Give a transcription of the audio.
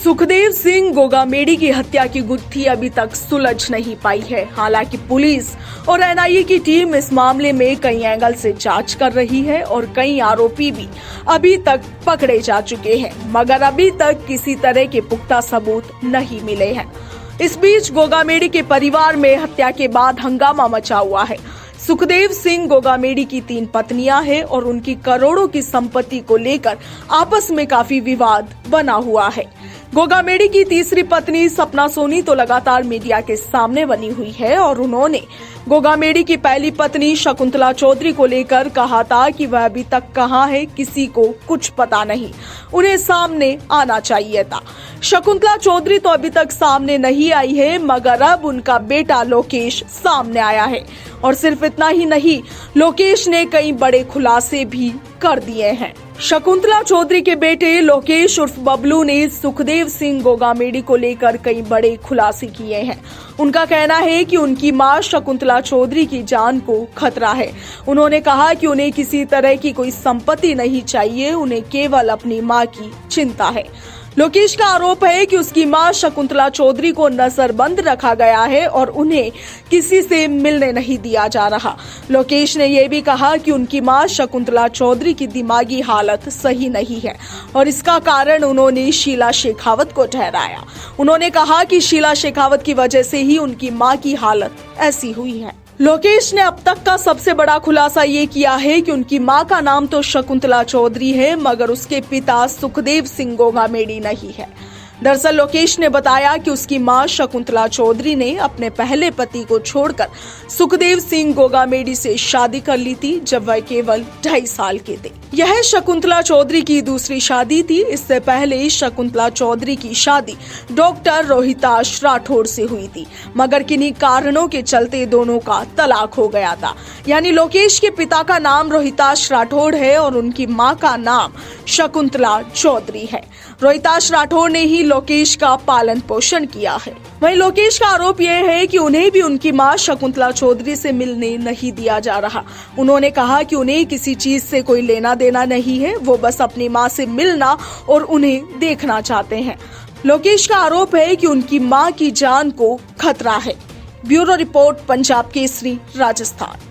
सुखदेव सिंह गोगामेडी की हत्या की गुत्थी अभी तक सुलझ नहीं पाई है। हालांकि पुलिस और एनआईए की टीम इस मामले में कई एंगल से जांच कर रही है और कई आरोपी भी अभी तक पकड़े जा चुके हैं, मगर अभी तक किसी तरह के पुख्ता सबूत नहीं मिले हैं। इस बीच गोगामेडी के परिवार में हत्या के बाद हंगामा मचा हुआ है। सुखदेव सिंह गोगामेडी की 3 पत्नियां हैं और उनकी करोड़ों की संपत्ति को लेकर आपस में काफी विवाद बना हुआ है। गोगामेडी की तीसरी पत्नी सपना सोनी तो लगातार मीडिया के सामने बनी हुई है और उन्होंने गोगामेडी की पहली पत्नी शकुंतला चौधरी को लेकर कहा था कि वह अभी तक कहां है, किसी को कुछ पता नहीं, उन्हें सामने आना चाहिए था। शकुंतला चौधरी तो अभी तक सामने नहीं आई है, मगर अब उनका बेटा लोकेश सामने आया है और सिर्फ इतना ही नहीं, लोकेश ने कई बड़े खुलासे भी कर दिए हैं। शकुंतला चौधरी के बेटे लोकेश उर्फ बबलू ने सुखदेव सिंह गोगामेडी को लेकर कई बड़े खुलासे किए हैं। उनका कहना है कि उनकी मां शकुंतला चौधरी की जान को खतरा है। उन्होंने कहा कि उन्हें किसी तरह की कोई संपत्ति नहीं चाहिए, उन्हें केवल अपनी मां की चिंता है। लोकेश का आरोप है कि उसकी मां शकुंतला चौधरी को नजरबंद रखा गया है और उन्हें किसी से मिलने नहीं दिया जा रहा। लोकेश ने यह भी कहा कि उनकी मां शकुंतला चौधरी की दिमागी हालत सही नहीं है और इसका कारण उन्होंने शीला शेखावत को ठहराया। उन्होंने कहा कि शीला शेखावत की वजह से ही उनकी मां की हालत ऐसी हुई है। लोकेश ने अब तक का सबसे बड़ा खुलासा ये किया है कि उनकी मां का नाम तो शकुंतला चौधरी है, मगर उसके पिता सुखदेव सिंह गोगामेडी नहीं है। दरअसल लोकेश ने बताया कि उसकी मां शकुंतला चौधरी ने अपने पहले पति को छोड़कर सुखदेव सिंह गोगामेडी से शादी कर ली थी जब वह केवल 2.5 साल के थे। यह शकुंतला चौधरी की दूसरी शादी थी। इससे पहले शकुंतला चौधरी की शादी डॉक्टर रोहिताश राठौड़ से हुई थी, मगर किन्हीं कारणों के चलते दोनों का तलाक हो गया था। यानी लोकेश के पिता का नाम रोहिताश राठौड़ है और उनकी मां का नाम शकुंतला चौधरी है। रोहिताश राठौड़ ने ही लोकेश का पालन पोषण किया है। वहीं लोकेश का आरोप यह है कि उन्हें भी उनकी मां शकुंतला चौधरी से मिलने नहीं दिया जा रहा। उन्होंने कहा कि उन्हें किसी चीज से कोई लेना देना नहीं है, वो बस अपनी मां से मिलना और उन्हें देखना चाहते हैं। लोकेश का आरोप है कि उनकी मां की जान को खतरा है। Bureau report, Punjab Kesari, Rajasthan.